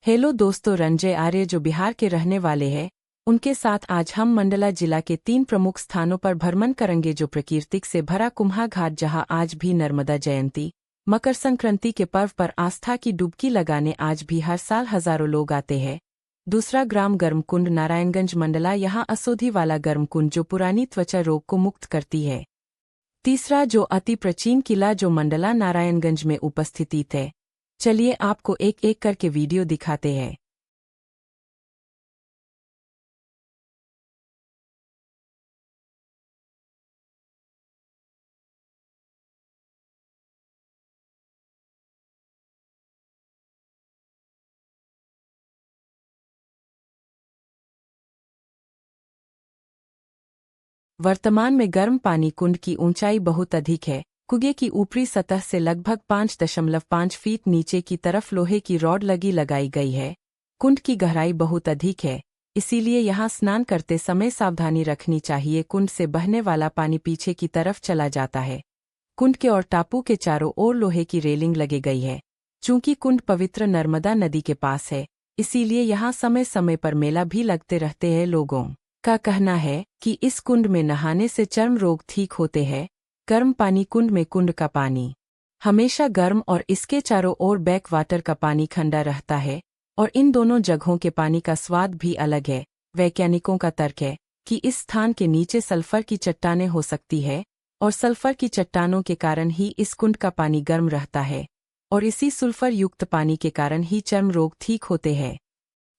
Hello दोस्तों, रंजय आर्य जो बिहार के रहने वाले हैं, उनके साथ आज हम मंडला जिला के 3 प्रमुख स्थानों पर भ्रमण करेंगे जो प्राकृतिक से भरा कुम्हा घाट, जहां आज भी नर्मदा जयंती मकर संक्रांति के पर्व पर आस्था की डुबकी लगाने आज भी हर साल हजारों लोग आते हैं। दूसरा ग्राम गर्मकुंड नारायणगंज मंडला, यहाँ असोधी वाला गर्मकुंड जो पुरानी त्वचा रोग को मुक्त करती है। तीसरा जो अति प्राचीन किला जो मंडला नारायणगंज में उपस्थित है। चलिए आपको एक एक करके वीडियो दिखाते हैं। वर्तमान में गर्म पानी कुंड की ऊंचाई बहुत अधिक है। कुएं की ऊपरी सतह से लगभग 5.5 फीट नीचे की तरफ लोहे की रॉड लगाई गई है। कुंड की गहराई बहुत अधिक है, इसीलिए यहाँ स्नान करते समय सावधानी रखनी चाहिए। कुंड से बहने वाला पानी पीछे की तरफ चला जाता है। कुंड के और टापू के चारों ओर लोहे की रेलिंग लगी गई है। चूंकि कुंड पवित्र नर्मदा नदी के पास है, इसीलिए यहाँ समय समय पर मेला भी लगते रहते हैं। लोगों का कहना है कि इस कुंड में नहाने से चर्म रोग ठीक होते हैं। गर्म पानी कुंड में कुंड का पानी हमेशा गर्म और इसके चारों ओर बैक वाटर का पानी ठंडा रहता है और इन दोनों जगहों के पानी का स्वाद भी अलग है। वैज्ञानिकों का तर्क है कि इस स्थान के नीचे सल्फर की चट्टानें हो सकती है और सल्फर की चट्टानों के कारण ही इस कुंड का पानी गर्म रहता है और इसी सल्फर युक्त पानी के कारण ही चर्म रोग ठीक होते हैं।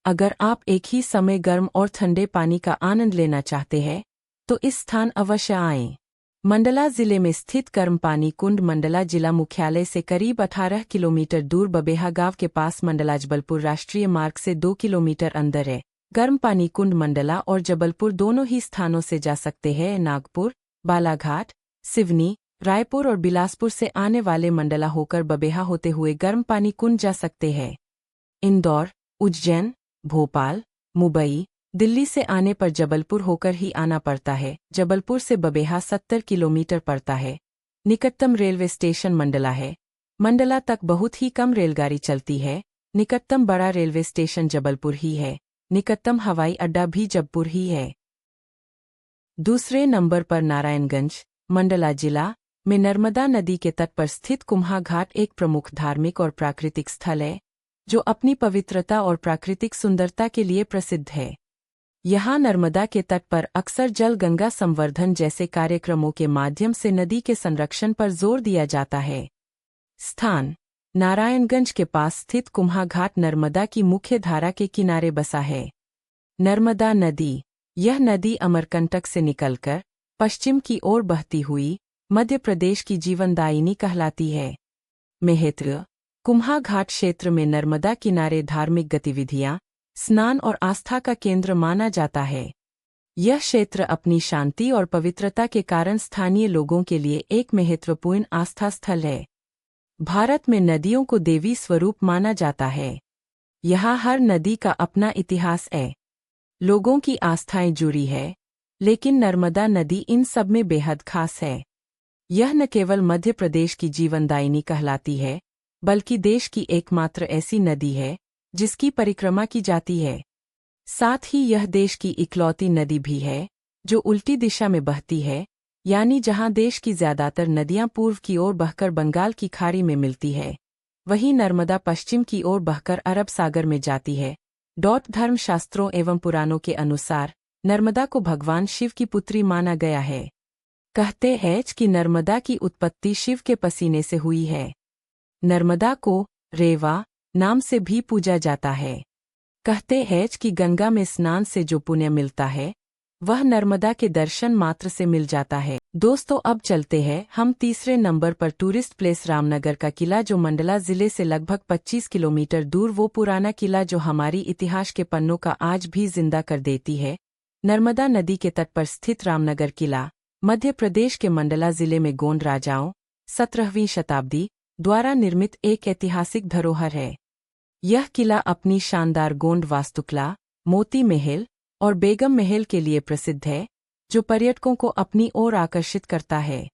अगर आप एक ही समय गर्म और ठंडे पानी का आनंद लेना चाहते हैं तो इस स्थान अवश्य आएं। मंडला जिले में स्थित गर्म पानी कुंड मंडला जिला मुख्यालय से करीब 18 किलोमीटर दूर बबेहा गांव के पास मंडला जबलपुर राष्ट्रीय मार्ग से 2 किलोमीटर अंदर है। गर्म पानी कुंड मंडला और जबलपुर दोनों ही स्थानों से जा सकते हैं। नागपुर, बालाघाट, सिवनी, रायपुर और बिलासपुर से आने वाले मंडला होकर बबेहा होते हुए गर्म पानी कुंड जा सकते हैं। इंदौर, उज्जैन, भोपाल, मुंबई, दिल्ली से आने पर जबलपुर होकर ही आना पड़ता है। जबलपुर से बबेहा 70 किलोमीटर पड़ता है। निकटतम रेलवे स्टेशन मंडला है। मंडला तक बहुत ही कम रेलगाड़ी चलती है। निकटतम बड़ा रेलवे स्टेशन जबलपुर ही है। निकटतम हवाई अड्डा भी जबलपुर ही है। दूसरे नंबर पर नारायणगंज मंडला जिला में नर्मदा नदी के तट पर स्थित कुम्हा घाट एक प्रमुख धार्मिक और प्राकृतिक स्थल है जो अपनी पवित्रता और प्राकृतिक सुंदरता के लिए प्रसिद्ध है। यहाँ नर्मदा के तट पर अक्सर जल गंगा संवर्धन जैसे कार्यक्रमों के माध्यम से नदी के संरक्षण पर जोर दिया जाता है। स्थान नारायणगंज के पास स्थित कुम्हा घाट नर्मदा की मुख्य धारा के किनारे बसा है। नर्मदा नदी, यह नदी अमरकंटक से निकलकर पश्चिम की ओर बहती हुई मध्य प्रदेश की जीवनदायिनी कहलाती है। महत्व कुम्हा घाट क्षेत्र में नर्मदा किनारे धार्मिक गतिविधियां, स्नान और आस्था का केंद्र माना जाता है। यह क्षेत्र अपनी शांति और पवित्रता के कारण स्थानीय लोगों के लिए एक महत्वपूर्ण आस्था स्थल है। भारत में नदियों को देवी स्वरूप माना जाता है। यहाँ हर नदी का अपना इतिहास है, लोगों की आस्थाएं जुड़ी है, लेकिन नर्मदा नदी इन सब में बेहद खास है। यह न केवल मध्य प्रदेश की जीवनदायिनी कहलाती है, बल्कि देश की एकमात्र ऐसी नदी है जिसकी परिक्रमा की जाती है। साथ ही यह देश की इकलौती नदी भी है जो उल्टी दिशा में बहती है, यानी जहां देश की ज्यादातर नदियां पूर्व की ओर बहकर बंगाल की खाड़ी में मिलती है, वहीं नर्मदा पश्चिम की ओर बहकर अरब सागर में जाती है। धर्मशास्त्रों एवं पुराणों के अनुसार नर्मदा को भगवान शिव की पुत्री माना गया है। कहते हैं कि नर्मदा की उत्पत्ति शिव के पसीने से हुई है। नर्मदा को रेवा नाम से भी पूजा जाता है। कहते हैं कि गंगा में स्नान से जो पुण्य मिलता है वह नर्मदा के दर्शन मात्र से मिल जाता है। दोस्तों, अब चलते हैं हम तीसरे नंबर पर टूरिस्ट प्लेस रामनगर का किला जो मंडला जिले से लगभग 25 किलोमीटर दूर, वो पुराना किला जो हमारी इतिहास के पन्नों का आज भी जिंदा कर देती है। नर्मदा नदी के तट पर स्थित रामनगर किला मध्य प्रदेश के मंडला जिले में गोंड राजाओं 17वीं शताब्दी द्वारा निर्मित एक ऐतिहासिक धरोहर है। यह किला अपनी शानदार गोंड वास्तुकला, मोती महल और बेगम महल के लिए प्रसिद्ध है, जो पर्यटकों को अपनी ओर आकर्षित करता है।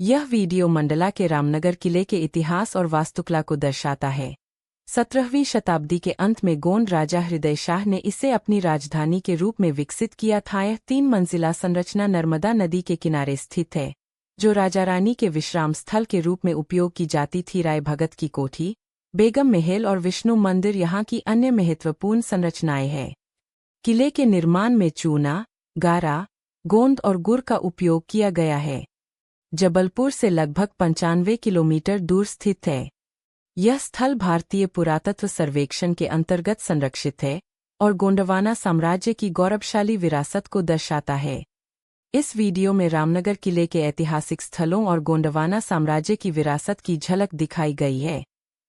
यह वीडियो मंडला के रामनगर किले के इतिहास और वास्तुकला को दर्शाता है। 17वीं शताब्दी के अंत में गोंड राजा हृदय शाह ने इसे अपनी राजधानी के रूप में विकसित किया था। यह 3 मंजिला संरचना नर्मदा नदी के किनारे स्थित है, जो राजा रानी के विश्राम स्थल के रूप में उपयोग की जाती थी। राय भगत की कोठी, बेगम महल और विष्णु मंदिर यहाँ की अन्य महत्वपूर्ण संरचनाएं हैं। किले के निर्माण में चूना, गारा, गोंद और गुर का उपयोग किया गया है। जबलपुर से लगभग 95 किलोमीटर दूर स्थित है। यह स्थल भारतीय पुरातत्व सर्वेक्षण के अंतर्गत संरक्षित है और गोंडवाना साम्राज्य की गौरवशाली विरासत को दर्शाता है। इस वीडियो में रामनगर किले के ऐतिहासिक स्थलों और गोंडवाना साम्राज्य की विरासत की झलक दिखाई गई है।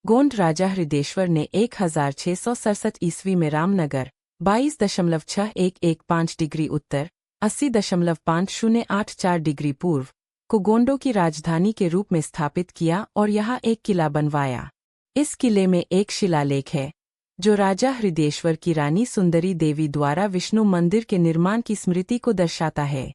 गोंड राजा हृदेश्वर ने 1667 ईस्वी में रामनगर 22.6115 डिग्री उत्तर 80.5084 डिग्री पूर्व को गोंडों की राजधानी के रूप में स्थापित किया और यहाँ एक किला बनवाया। इस किले में एक शिलालेख है जो राजा हृदेश्वर की रानी सुंदरी देवी द्वारा विष्णु मंदिर के निर्माण की स्मृति को दर्शाता है।